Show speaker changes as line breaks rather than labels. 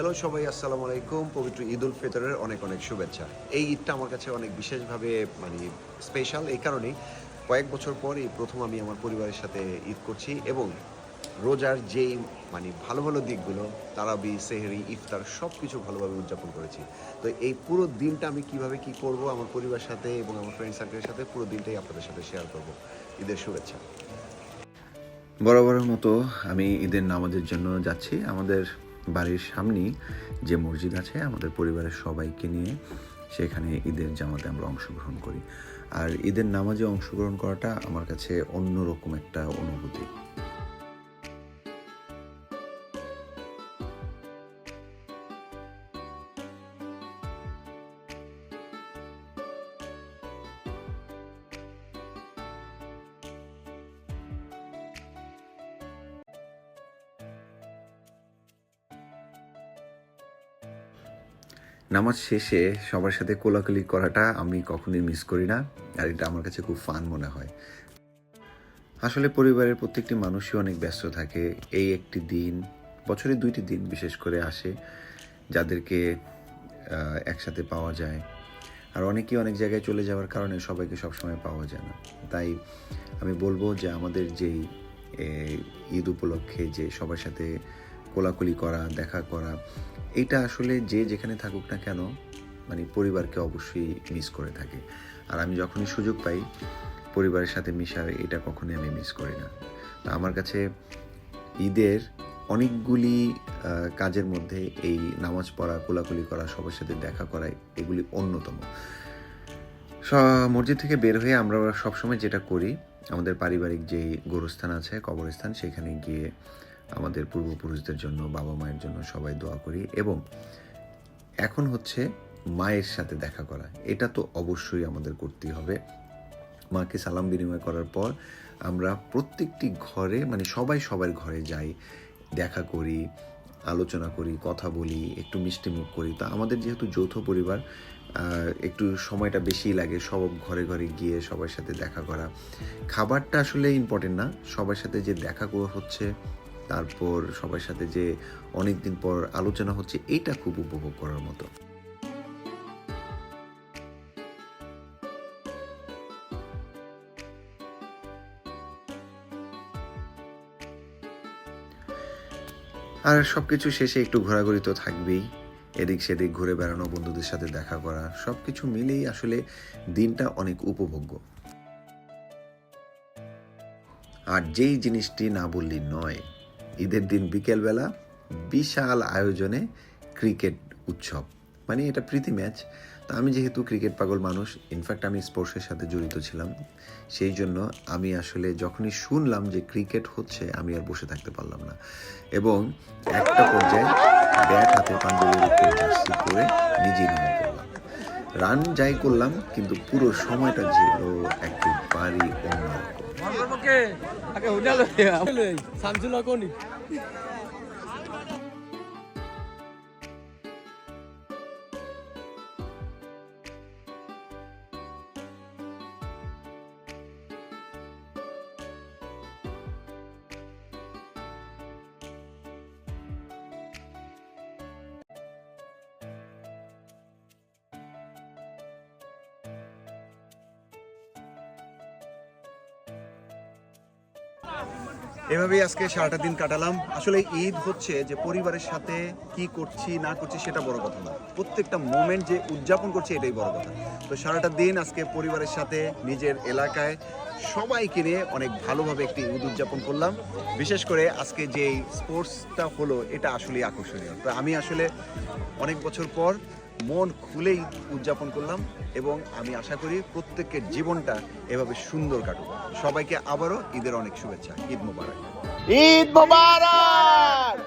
Hello সবাই, আসসালামু আলাইকুম। পবিত্র ঈদ উল ফিতরের অনেক অনেক শুভেচ্ছা। এই ঈদটা আমার কাছে অনেক বিশেষভাবে স্পেশাল এই কারণেই, কয়েক বছর পর এই প্রথম আমি আমার পরিবারের সাথে ঈদ করছি এবং রোজার যেই ভালো ভালো দিকগুলো, তারাবি, সেহরি, ইফতার সব কিছু ভালোভাবে উদযাপন করেছি। তো এই পুরো দিনটা আমি কিভাবে কি করব আমার পরিবারের সাথে এবং আমার ফ্রেন্ড সার্কেলের সাথে, পুরো দিনটাই আপনাদের সাথে শেয়ার করব। ঈদের শুভেচ্ছা।
বরাবরের মতো আমি ঈদের নামাজের জন্য যাচ্ছি। আমাদের বাড়ির সামনেই যে মসজিদ আছে, আমাদের পরিবারের সবাইকে নিয়ে সেখানে ঈদের জামাতে আমরা অংশগ্রহণ করি। আর ঈদের নামাজে অংশগ্রহণ করাটা আমার কাছে অন্যরকম একটা অনুভূতি। নামাজ শেষে সবার সাথে কোলাকুলি করাটা আমি কখনোই মিস করি না, আর এটা আমার কাছে খুব ফান মনে হয়। আসলে পরিবারের প্রত্যেকটি মানুষই অনেক ব্যস্ত থাকে। এই একটি দিন, বছরে 2টি দিন বিশেষ করে আসে যাদেরকে একসাথে পাওয়া যায়। আর অনেকেই অনেক জায়গায় চলে যাওয়ার কারণে সবাইকে সবসময় পাওয়া যায় না। তাই আমি বলবো যে আমাদের যেই ঈদ উপলক্ষে যে সবার সাথে কোলাকুলি করা, দেখা করা, এইটা আসলে যে যেখানে থাকুক না কেন পরিবারকে অবশ্যই মিস করে থাকে। আর আমি যখনই সুযোগ পাই পরিবারের সাথে মিশার, এটা কখনোই আমি মিস করি না। তো আমার কাছে ঈদের অনেকগুলি কাজের মধ্যে এই নামাজ পড়া, কোলাকুলি করা, সবার সাথে দেখা করা, এগুলি অন্যতম। মসজিদ থেকে বের হয়ে আমরা সবসময় যেটা করি, আমাদের পারিবারিক যে গোরস্থান আছে, কবরস্থান, সেখানে গিয়ে আমাদের পূর্বপুরুষদের জন্য, বাবা মায়ের জন্য সবাই দোয়া করি। এবং এখন হচ্ছে মায়ের সাথে দেখা করা, এটা তো অবশ্যই আমাদের করতেই হবে। মাকে সালাম বিনিময় করার পর আমরা প্রত্যেকটি ঘরে সবাই সবার ঘরে যাই, দেখা করি, আলোচনা করি, কথা বলি, একটু মিষ্টি মুখ করি। তো আমাদের যেহেতু যৌথ পরিবার, একটু সময়টা বেশিই লাগে সব ঘরে ঘরে গিয়ে সবার সাথে দেখা করা। খাবারটা আসলে ইম্পর্টেন্ট না, সবার সাথে যে দেখা হচ্ছে, তারপর সবার সাথে যে অনেক দিন পর আলোচনা হচ্ছে, এইটা খুব উপভোগ করার মতো। আর সব কিছু শেষে একটু ঘোরাঘুরি তো থাকবেই, এদিক সেদিক ঘুরে বেড়ানো, বন্ধুদের সাথে দেখা করা, সব কিছু মিলেই আসলে দিনটা অনেক উপভোগ্য। আর যেই জিনিসটি না বললেই নয়, ঈদের দিন বিকেলবেলা বিশাল আয়োজনে ক্রিকেট উৎসব, এটা প্রীতি ম্যাচ। তো আমি যেহেতু ক্রিকেট পাগল মানুষ, ইনফ্যাক্ট আমি স্পোর্টসের সাথে জড়িত ছিলাম, সেই জন্য আমি আসলে যখনই শুনলাম যে ক্রিকেট হচ্ছে, আমি আর বসে থাকতে পারলাম না। এবং একটা পর্যায়ে ব্যাট হাতে পাঞ্জাবির উপর জার্সি করে নিজেই নেমে পড়লাম। রান যাই করলাম, কিন্তু পুরো সময়টা ছিল একেবারেই অন্যরকম।
এভাবেই আজকে সারাটা দিন কাটালাম। আসলে ঈদ হচ্ছে যে পরিবারের সাথে কি করছি না করছি সেটা বড় কথা না, প্রত্যেকটা মোমেন্ট যে উদযাপন করছি এটাই বড় কথা। তো সারাটা দিন আজকে পরিবারের সাথে নিজের এলাকায় সবাইকে নিয়ে অনেক ভালোভাবে একটি ঈদ উদযাপন করলাম। বিশেষ করে আজকে যেই স্পোর্টসটা হলো, এটা আসলেই আকর্ষণীয়। তো আমি আসলে অনেক বছর পর মন খুলেই উদযাপন করলাম এবং আমি আশা করি প্রত্যেকের জীবনটা এভাবে সুন্দর কাটুক। সবাইকে আবারও ঈদের অনেক শুভেচ্ছা। ঈদ মোবারক।
ঈদ মোবারক।